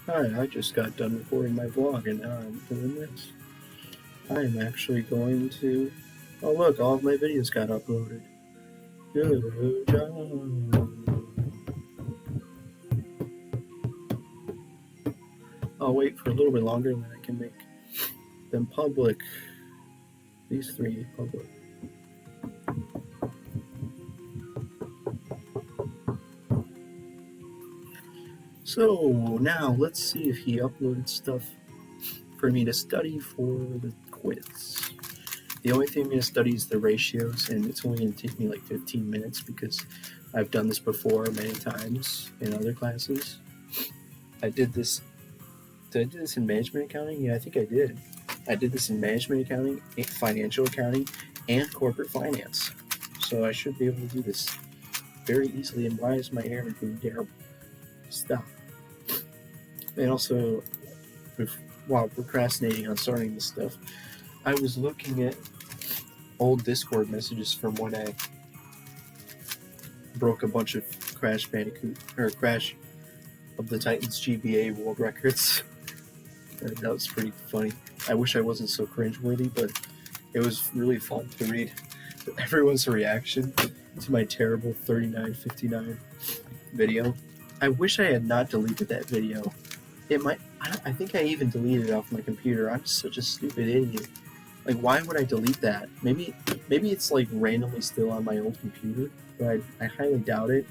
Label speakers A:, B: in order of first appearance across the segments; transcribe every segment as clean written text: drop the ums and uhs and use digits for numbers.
A: Hi, I just got done recording my vlog and now I'm doing this. I'm actually going to... Oh look, all of my videos got uploaded. Good job. I'll wait for a little bit longer and then I can make them public. These three public. So now let's see if he uploaded stuff for me to study for the quiz. The only thing I'm going to study is the ratios, and it's only going to take me like 15 minutes because I've done this before many times in other classes. I did this. Did I do this in management accounting? Yeah, I think I did. I did this in management accounting, financial accounting, and corporate finance. So I should be able to do this very easily. And why is my hair doing terrible? Stop. And also, while procrastinating on starting this stuff, I was looking at old Discord messages from when I broke a bunch of Crash Bandicoot or Crash of the Titans GBA world records. That was pretty funny. I wish I wasn't so cringeworthy, but it was really fun to read everyone's reaction to my terrible 3959 video. I wish I had not deleted that video. I think I even deleted it off my computer. I'm such a stupid idiot. Like, why would I delete that? Maybe it's like randomly still on my old computer, but I highly doubt it.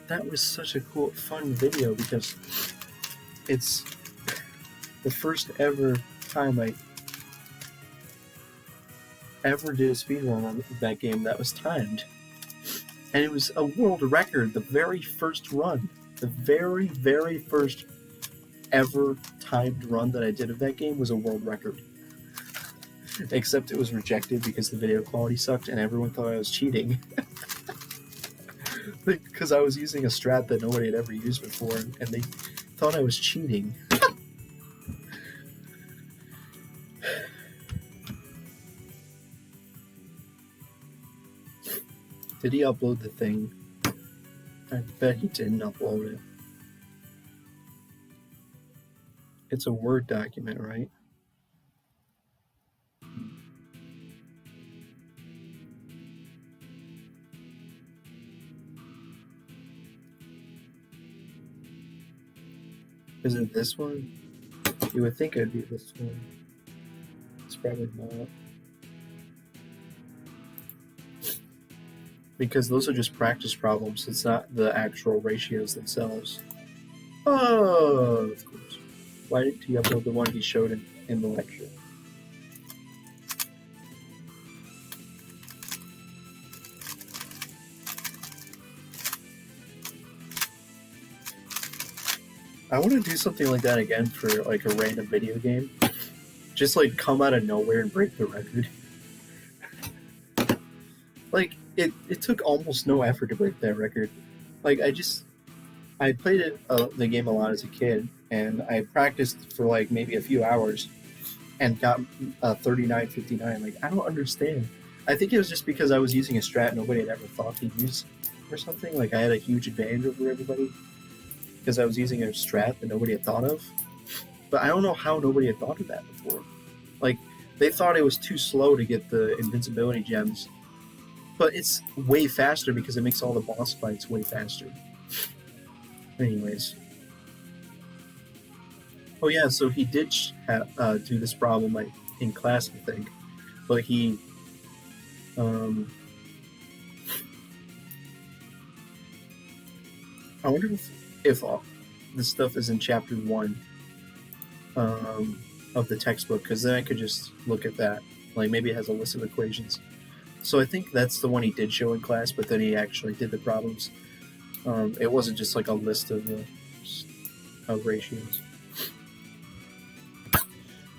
A: That was such a cool, fun video because it's the first ever time I ever did a speedrun on that game that was timed. And it was a world record, the very first run. The very, very first ever timed run that I did of that game was a world record. Except it was rejected because the video quality sucked and everyone thought I was cheating. Because I was using a strat that nobody had ever used before, and they thought I was cheating. Did he upload the thing? I bet he didn't upload it. It's a Word document, right? Is it this one? You would think it'd be this one. It's probably not. Because those are just practice problems. It's not the actual ratios themselves. Oh, of course. Why didn't he upload the one he showed in the lecture? I want to do something like that again for like a random video game. Just like come out of nowhere and break the record. Like it took almost no effort to break that record. Like I played the game a lot as a kid, and I practiced for like maybe a few hours, and got 3959. Like I don't understand. I think it was just because I was using a strat nobody had ever thought to use, or something. Like I had a huge advantage over everybody because I was using a strat that nobody had thought of. But I don't know how nobody had thought of that before. Like they thought it was too slow to get the invincibility gems, but it's way faster because it makes all the boss fights way faster. Anyways. Oh yeah, so he did do this problem in class, I think, but he I wonder if this stuff is in chapter 1 of the textbook, because then I could just look at that. Like maybe it has a list of equations. So I think that's the one he did show in class, but then he actually did the problems. It wasn't just like a list of ratios.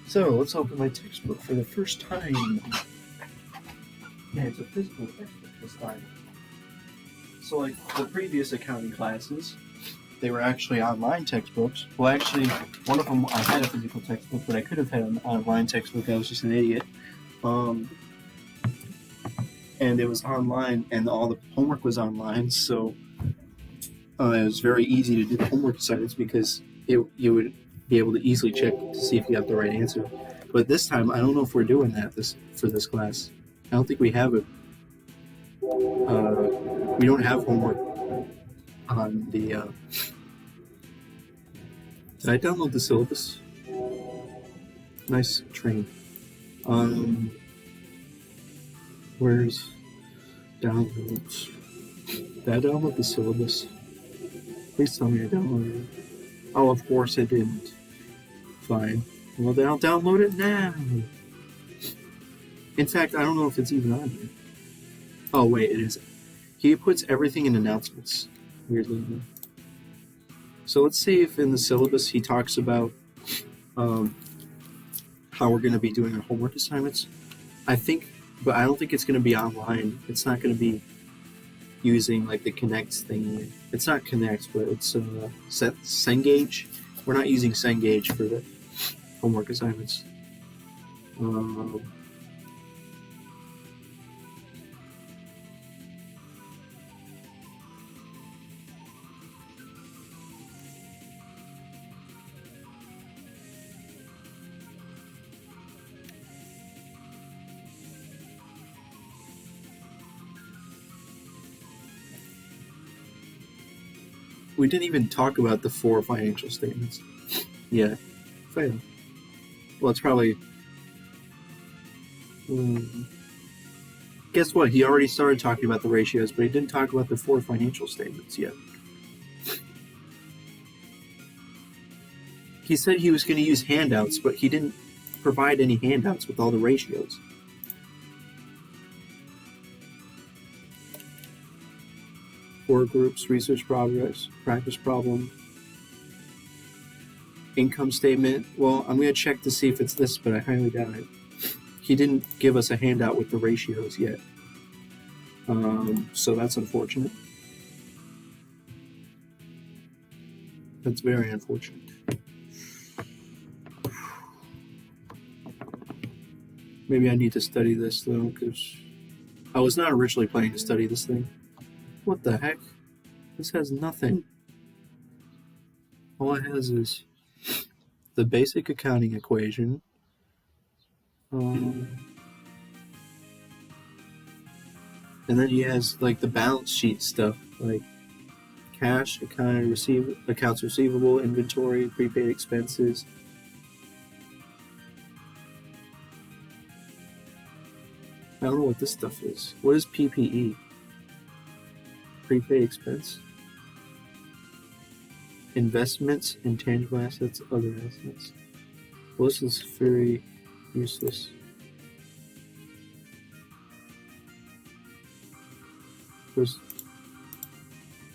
A: So let's open my textbook for the first time. Yeah, it's a physical textbook this time. So like the previous accounting classes, they were actually online textbooks. Well, actually, one of them I had a physical textbook, but I could have had an online textbook. I was just an idiot. And it was online, and all the homework was online, so it was very easy to do the homework assignments because you would be able to easily check to see if you got the right answer. But this time, I don't know if we're doing that for this class. I don't think we have it. We don't have homework on the. Did I download the syllabus? Nice train. Where's downloads? Did I download the syllabus? Please tell me I downloaded it. Oh, of course I didn't. Fine. Well, then I'll download it now. In fact, I don't know if it's even on here. Oh, wait, it is. He puts everything in announcements, weirdly enough. So let's see if in the syllabus he talks about how we're going to be doing our homework assignments. I think, but I don't think it's going to be online. It's not going to be using like the Connect thing. It's not Connect, but it's Cengage. We're not using Cengage for the homework assignments. We didn't even talk about the 4 financial statements. Yeah, fail. Well, it's probably. Guess what? He already started talking about the ratios, but he didn't talk about the 4 financial statements yet. He said he was going to use handouts, but he didn't provide any handouts with all the ratios. Four groups, research progress, practice problem, income statement. Well, I'm going to check to see if it's this, but I highly doubt it. He didn't give us a handout with the ratios yet. So that's unfortunate. That's very unfortunate. Maybe I need to study this, though, because I was not originally planning to study this thing. What the heck? This has nothing. All it has is the basic accounting equation. And then he has like the balance sheet stuff, like cash, accounts receivable, inventory, prepaid expenses. I don't know what this stuff is. What is PPE? Prepaid expense? Investments, intangible assets, other assets. Well, this is very useless.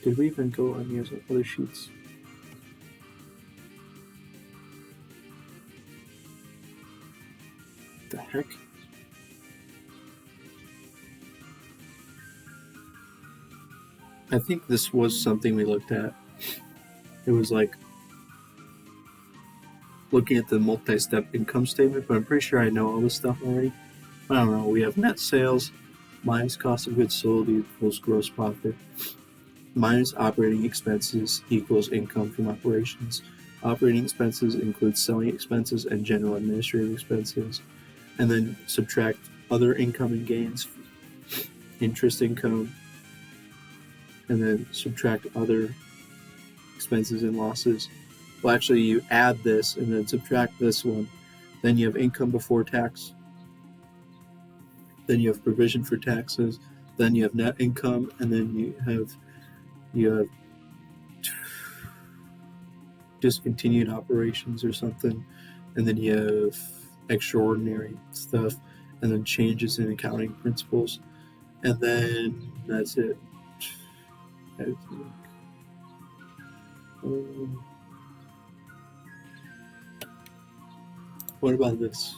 A: Did we even go on the other sheets? The heck? I think this was something we looked at. It was like looking at the multi-step income statement, but I'm pretty sure I know all this stuff already. I don't know. We have net sales minus cost of goods sold equals gross profit minus operating expenses equals income from operations. Operating expenses include selling expenses and general administrative expenses, and then subtract other income and gains, interest income, and then subtract other expenses and losses. Well, actually, you add this and then subtract this one. Then you have income before tax. Then you have provision for taxes. Then you have net income, and then you have discontinued operations or something, and then you have extraordinary stuff, and then changes in accounting principles, and then that's it. What about this?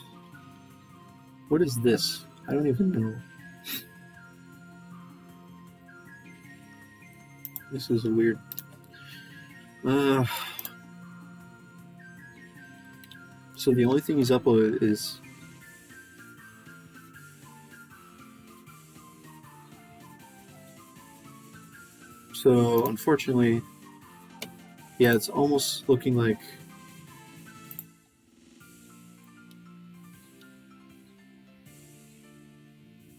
A: What is this? I don't even know. This is a weird. So the only thing he's uploaded is. So unfortunately, Yeah, it's almost looking like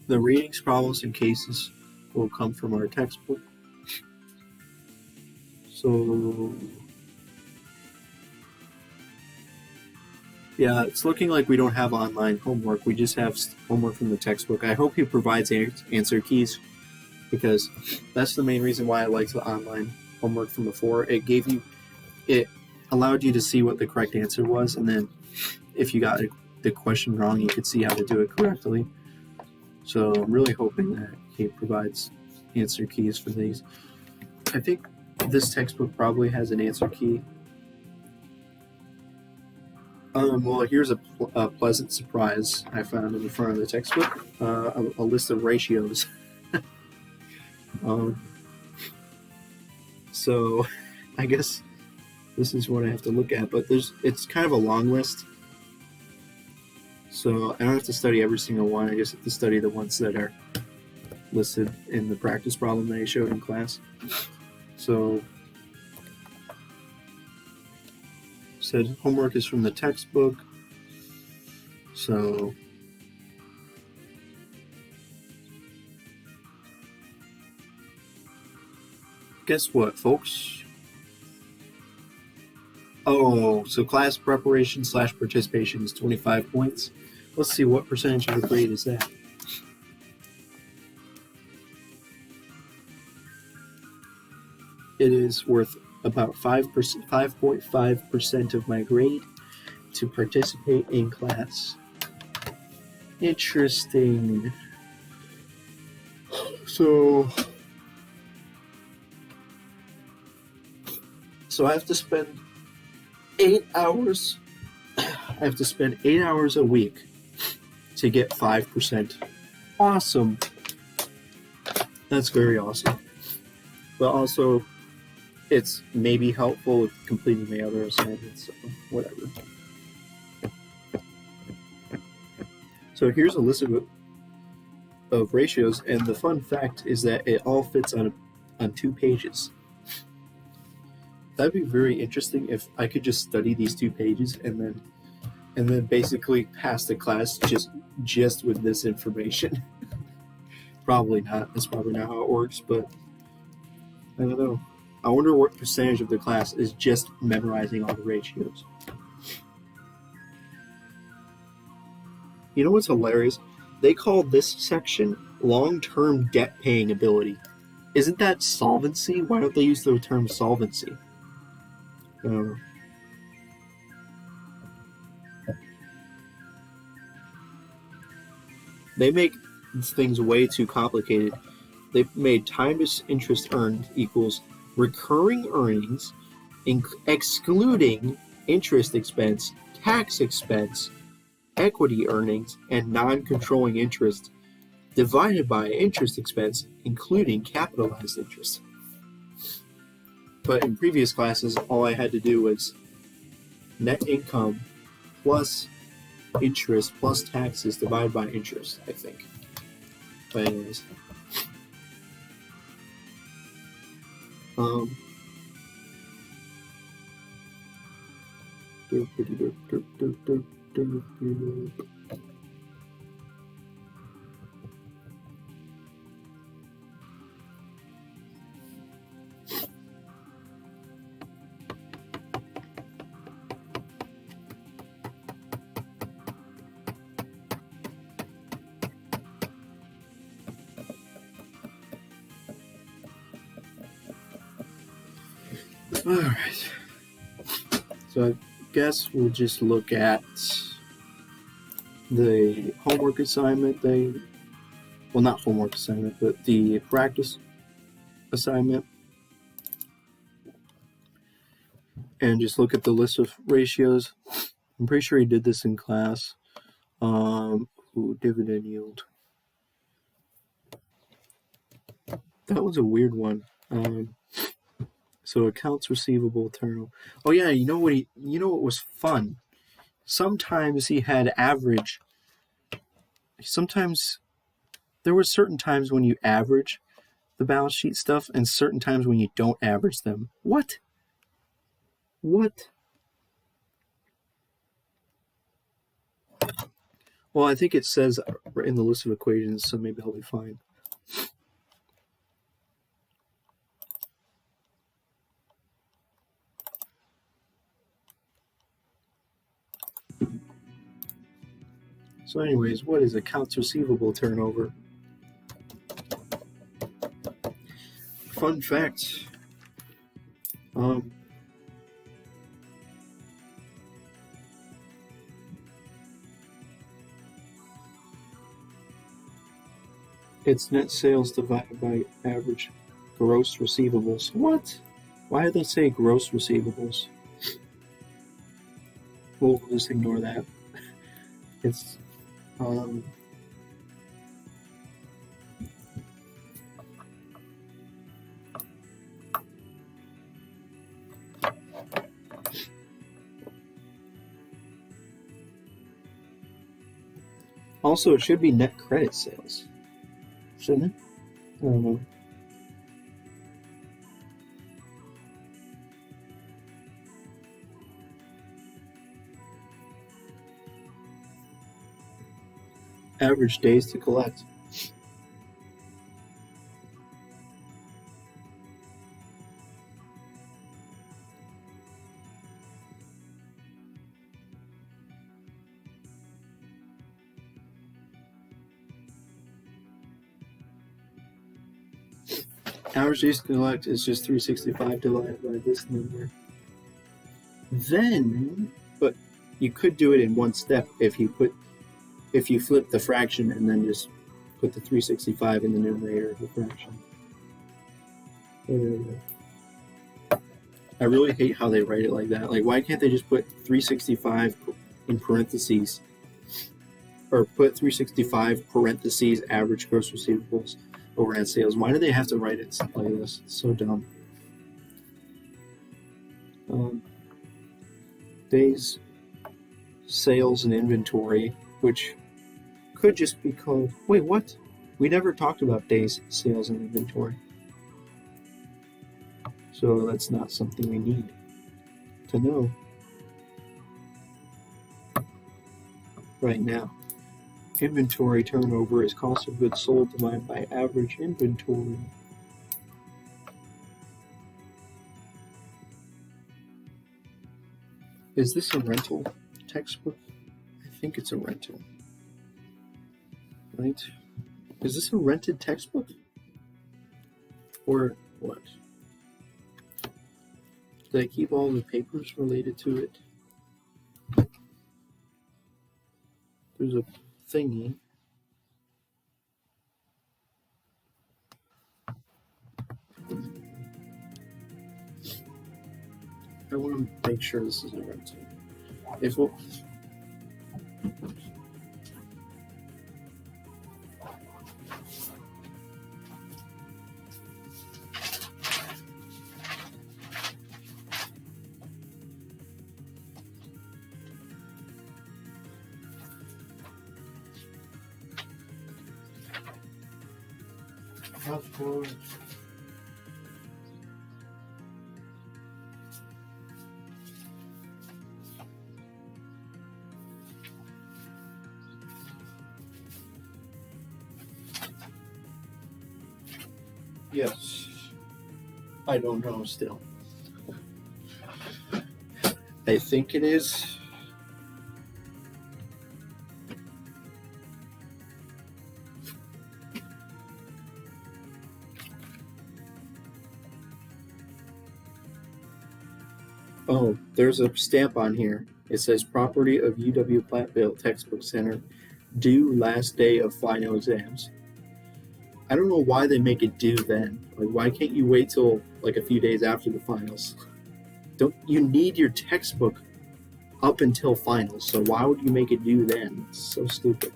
A: the readings, problems, and cases will come from our textbook. So, yeah, it's looking like we don't have online homework. We just have homework from the textbook. I hope he provides answer keys, because that's the main reason why I liked the online homework from before. It allowed you to see what the correct answer was, and then if you got the question wrong, you could see how to do it correctly. So I'm really hoping that he provides answer keys for these. I think this textbook probably has an answer key. Well, here's a pleasant surprise I found in the front of the textbook. A list of ratios. So I guess this is what I have to look at, but it's kind of a long list. So I don't have to study every single one. I just have to study the ones that are listed in the practice problem that I showed in class. So said homework is from the textbook. So guess what, folks? Oh, so class preparation / participation is 25 points. Let's see, what percentage of the grade is that? It is worth about 5.5% of my grade to participate in class. Interesting. So I have to spend 8 hours. I have to spend 8 hours a week to get 5%. Awesome. That's very awesome. But also, it's maybe helpful with completing my other assignments, so whatever. So here's a list of ratios, and the fun fact is that it all fits on 2 pages. That'd be very interesting if I could just study these 2 pages and then basically pass the class just with this information. Probably not. That's probably not how it works, but I don't know. I wonder what percentage of the class is just memorizing all the ratios. You know what's hilarious? They call this section long-term debt-paying ability. Isn't that solvency? Why don't they use the term solvency? They make things way too complicated. They've made time to interest earned equals recurring earnings, excluding interest expense, tax expense, equity earnings, and non-controlling interest, divided by interest expense, including capitalized interest. But in previous classes, all I had to do was net income plus interest plus taxes divided by interest, I think. But anyways. Alright. So I guess we'll just look at the homework assignment thing. Well, not homework assignment, but the practice assignment. And just look at the list of ratios. I'm pretty sure he did this in class. Dividend yield. That was a weird one. So accounts receivable turnover. Oh yeah, you know what was fun? Sometimes he had average. Sometimes there were certain times when you average the balance sheet stuff and certain times when you don't average them. What? What? Well, I think it says in the list of equations, so maybe I'll be fine. So anyways, what is accounts receivable turnover? Fun fact. It's net sales divided by average gross receivables. What? Why did they say gross receivables? We'll just ignore that. It's also, it should be net credit sales, shouldn't it? I don't know. Average days to collect. Average days to collect is just 365 divided by this number. Then, but you could do it in one step if you flip the fraction and then just put the 365 in the numerator of the fraction. I really hate how they write it like that. Like, why can't they just put 365 in parentheses, or put 365 parentheses average gross receivables over net sales? Why do they have to write it like this? It's so dumb. Days, sales, and inventory, which could just be called. Wait, what? We never talked about days, sales, and inventory. So that's not something we need to know right now. Inventory turnover is cost of goods sold divided by average inventory. Is this a rental textbook? I think it's a rental. Right? Is this a rented textbook? Or what? Did I keep all the papers related to it? There's a thingy. I want to make sure this is a rental. If we'll, of course. Yes. I don't know still. I think it is. Oh, there's a stamp on here. It says property of UW Platteville Textbook Center, due last day of final exams. I don't know why they make it due then. Like, why can't you wait till like a few days after the finals? Don't you need your textbook up until finals? So why would you make it due then? It's so stupid.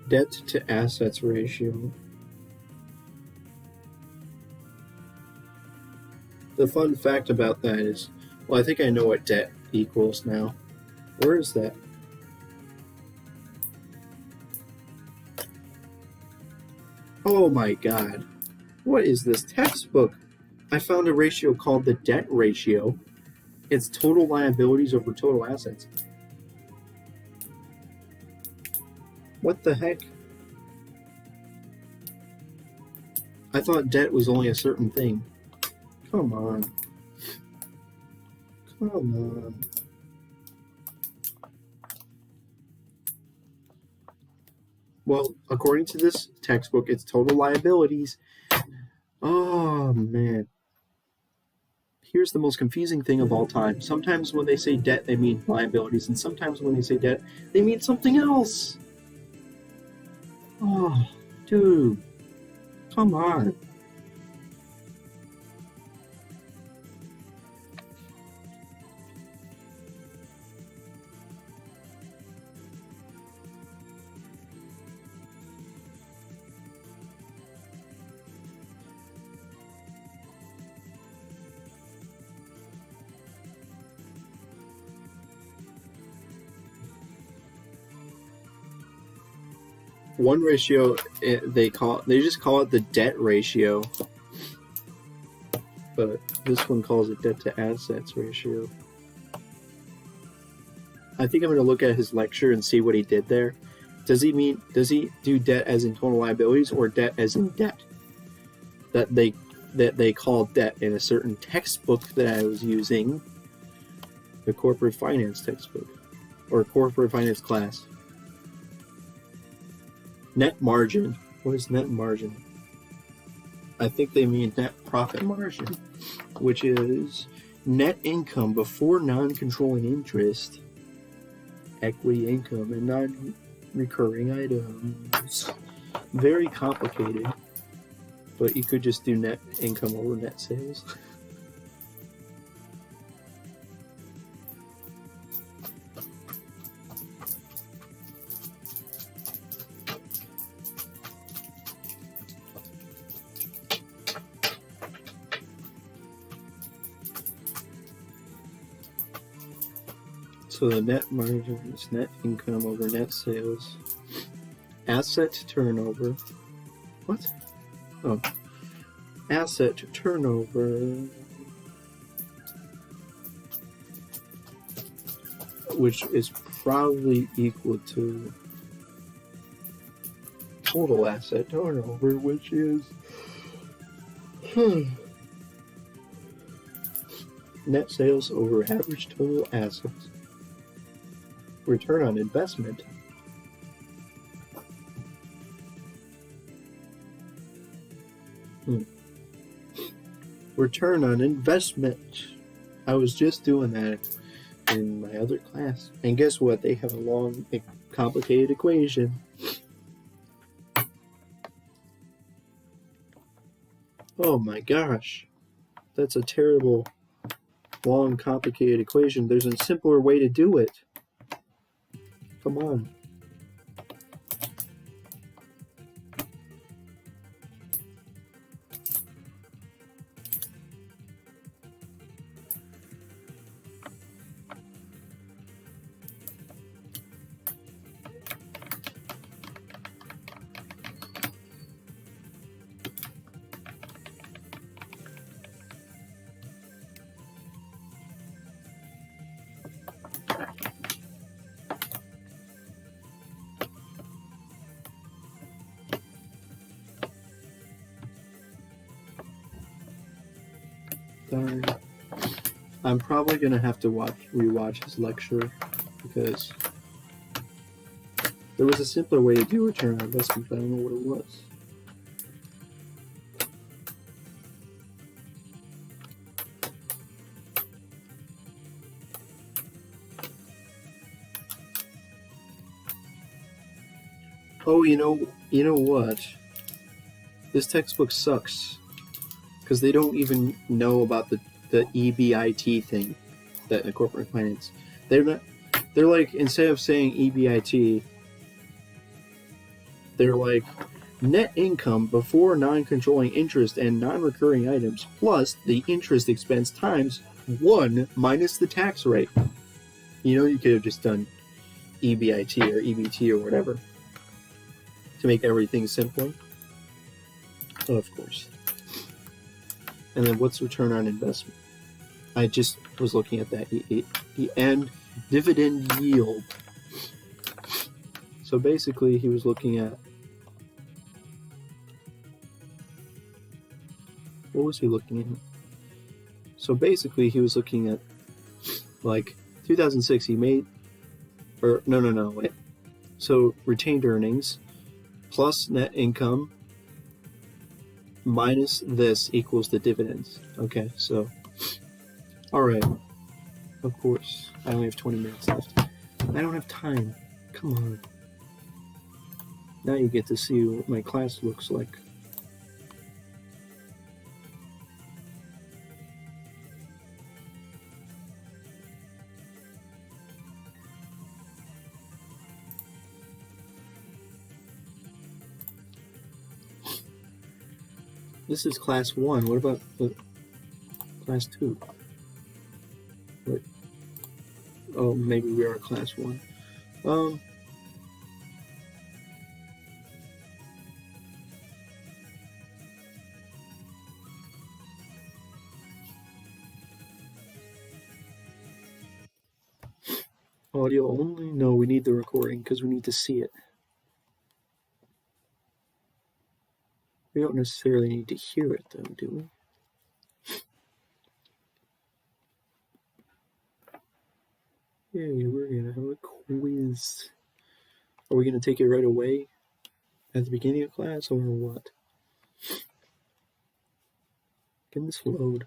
A: Debt to assets ratio. The fun fact about that is, well, I think I know what debt equals now. Where is that? Oh my god. What is this textbook? I found a ratio called the debt ratio. It's total liabilities over total assets. What the heck? I thought debt was only a certain thing. Come on. Come on. Well, according to this textbook, it's total liabilities. Oh, man. Here's the most confusing thing of all time. Sometimes when they say debt, they mean liabilities, and sometimes when they say debt, they mean something else. Oh, dude. Come on. One ratio, they just call it the debt ratio, but this one calls it debt to assets ratio. I think I'm going to look at his lecture and see what he did there. Does he do debt as in total liabilities or debt as in debt? That they call debt in a certain textbook that I was using, the corporate finance textbook or corporate finance class. Net margin. What is net margin? I think they mean net profit margin, which is net income before non-controlling interest, equity income, and non-recurring items. Very complicated, but you could just do net income over net sales. So the net margin is net income over net sales. Asset turnover. What? Oh. Asset turnover. Which is probably equal to total asset turnover, which is net sales over average total assets. Return on investment. Return on investment. I was just doing that in my other class. And guess what? They have a long, complicated equation. Oh my gosh. That's a terrible, long, complicated equation. There's a simpler way to do it. Come on. Darn. I'm probably gonna have to rewatch his lecture because there was a simpler way to do return on investment, but I don't know what it was. Oh, you know what? This textbook sucks because they don't even know about the EBIT thing, that the corporate finance. They're like, instead of saying EBIT, they're like net income before non-controlling interest and non-recurring items plus the interest expense times 1 minus the tax rate. You could have just done EBIT or EBT or whatever to make everything simpler. Oh, of course. And then what's return on investment? I just was looking at that. And dividend yield. So basically he was looking at, what was he looking at? So basically he was looking at, like, 2006 he made, or no, wait. So retained earnings plus net income minus this equals the dividends. Okay, so, all right, of course, I only have 20 minutes left. I don't have time. Come on. Now you get to see what my class looks like. This is class 1. What about class 2? What? Oh, maybe we are class 1. Audio only? No, we need the recording because we need to see it. We don't necessarily need to hear it, though, do we? Yeah, we're going to have a quiz. Are we going to take it right away at the beginning of class, or what? Can this load?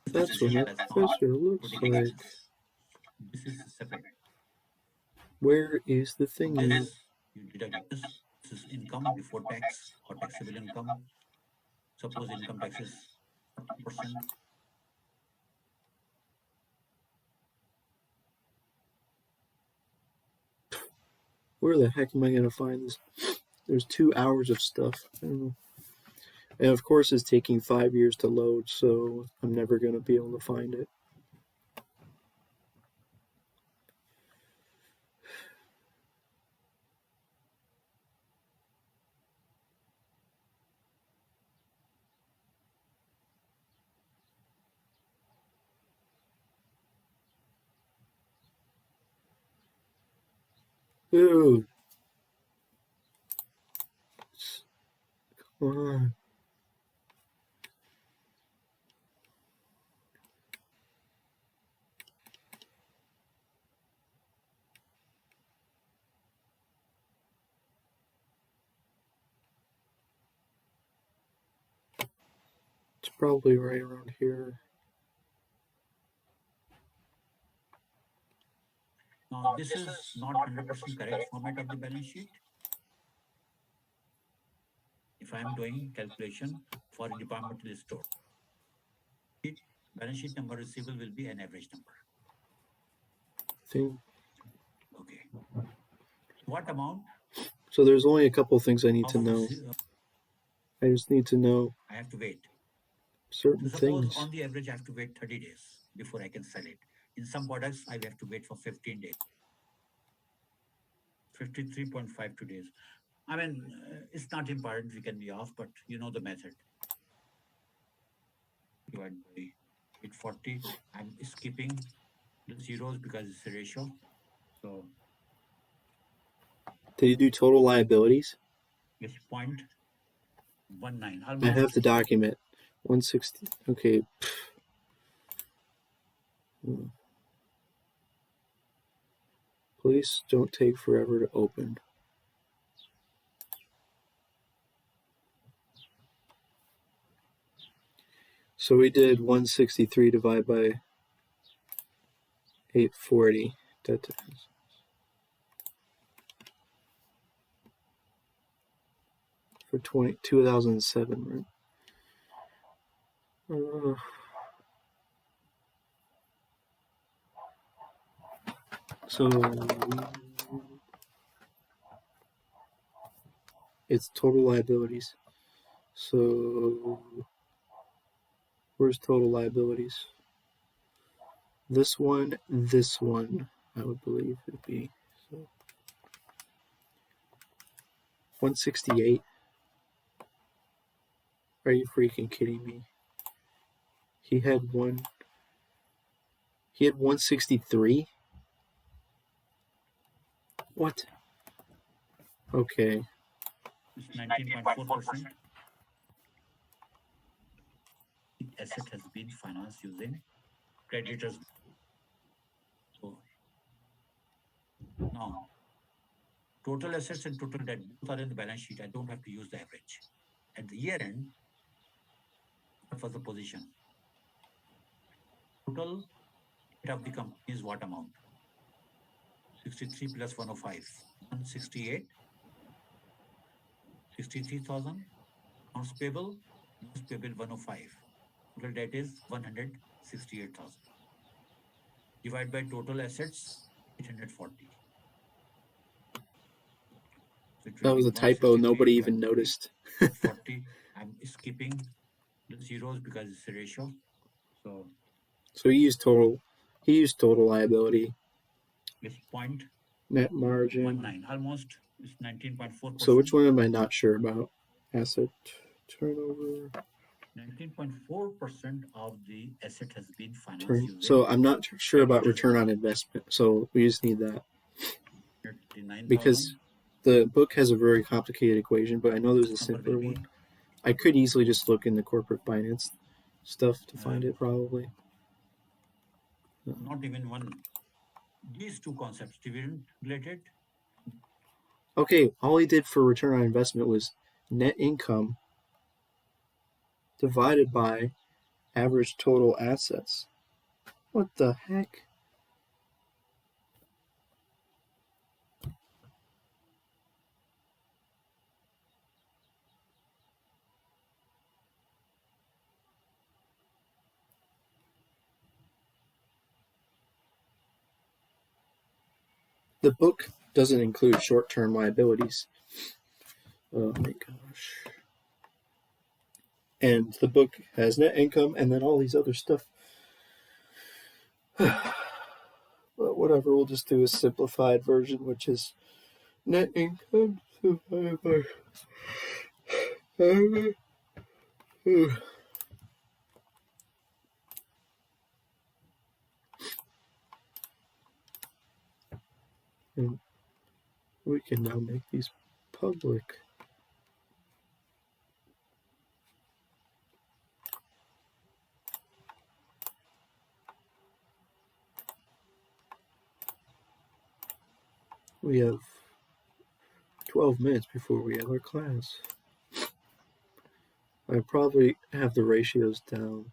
A: That's what my professor looks like.
B: This is separate.
A: Where is the thing?
B: This, you deduct this. This is income before tax or taxable income. Suppose income tax is 40%.
A: Where the heck am I going to find this? There's 2 hours of stuff. I don't know. And of course it's taking 5 years to load, so I'm never going to be able to find it. Dude. Come on. It's probably right around here.
B: Now, this is not 100% correct format of the balance sheet. If I am doing calculation for a departmental store, balance sheet number receivable will be an average number.
A: Thing.
B: Okay. What amount?
A: So there's only a couple things I need to know. I just need to know.
B: I have to wait.
A: Certain
B: Suppose
A: things.
B: on the average I have to wait 30 days before I can sell it. In some products, I have to wait for 15 days. 53.52 days. I mean, it's not important, we can be off, but you know the method. Divide by 840. I'm skipping the zeros because it's a ratio. So,
A: did you do total liabilities?
B: it's 0.19.
A: I have the document. 160. Okay. Please don't take forever to open. So we did 163 divided by 840. for 2007, right? So it's total liabilities. So where's total liabilities? This one, I would believe would be. So 168. Are you freaking kidding me? He had 163. What? Okay.
B: It's 19.4%. Asset has been financed using creditors. So now total assets and total debt both are in the balance sheet. I don't have to use the average. At the year end, what was the position? Total debt of the company is what amount? 63 plus 105, 168, 63,000. Accounts payable 105. Total debt is 168,000. Divide by total assets 840. So
A: that was a typo. Nobody even noticed.
B: 40. I'm skipping the zeros because it's a ratio. So
A: he used total. He used total liability.
B: it's point
A: net margin
B: 19, almost. It's 19.4%.
A: So which one am I not sure about? Asset turnover.
B: 19.4% of the asset has been financed using.
A: So I'm not sure about return on investment. So we just need that. Because the book has a very complicated equation, but I know there's a simpler one. I could easily just look in the corporate finance stuff to find it, probably.
B: Not even one. These two concepts, dividend related.
A: Okay, all he did for return on investment was net income divided by average total assets. What the heck? The book doesn't include short-term liabilities. Oh my gosh. And the book has net income and then all these other stuff. But whatever, we'll just do a simplified version, which is net income divided by and we can now make these public. We have 12 minutes before we have our class. I probably have the ratios down.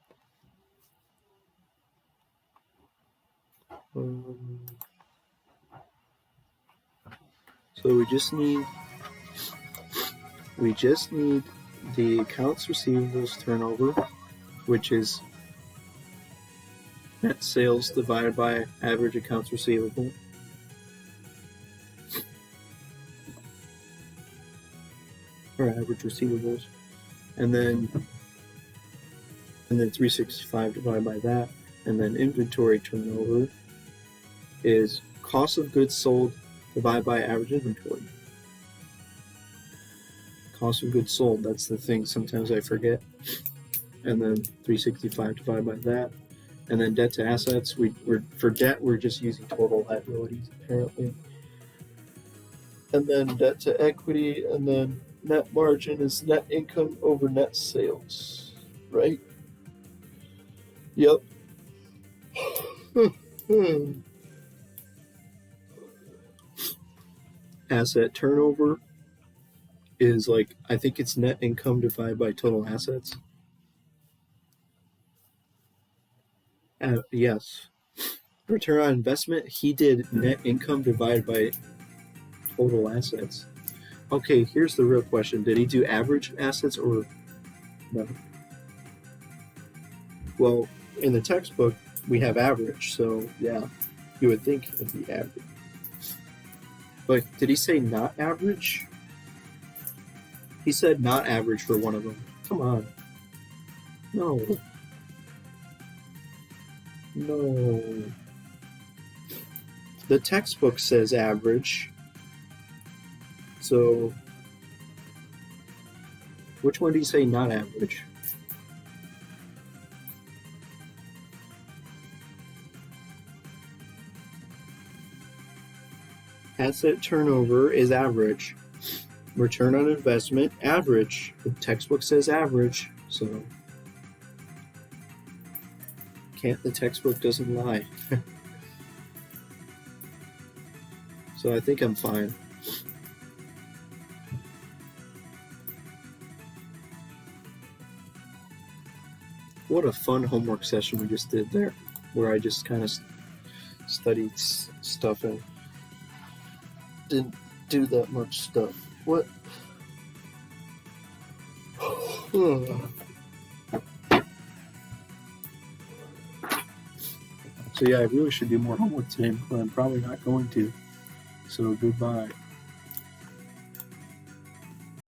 A: So we just need the accounts receivables turnover, which is net sales divided by average accounts receivable. Or average receivables. And then 365 divided by that. And then inventory turnover is cost of goods sold divided by average inventory. Cost of goods sold, that's the thing sometimes I forget. And then 365 divided by that. And then debt to assets, for debt we're just using total liabilities apparently. And then debt to equity, and then net margin is net income over net sales, right? Yep. Asset turnover is I think it's net income divided by total assets. Yes. Return on investment, he did net income divided by total assets. Okay, here's the real question. Did he do average assets or no? Well, in the textbook, we have average, so yeah, you would think it'd be average. But did he say not average? He said not average for one of them. Come on. No. No. The textbook says average. So, which one do you say not average? Asset turnover is average. Return on investment, average. The textbook says average, so the textbook doesn't lie. So I think I'm fine. What a fun homework session we just did there, where I just kind of studied stuff and didn't do that much stuff. What? So yeah, I really should do more homework today, but I'm probably not going to. So goodbye.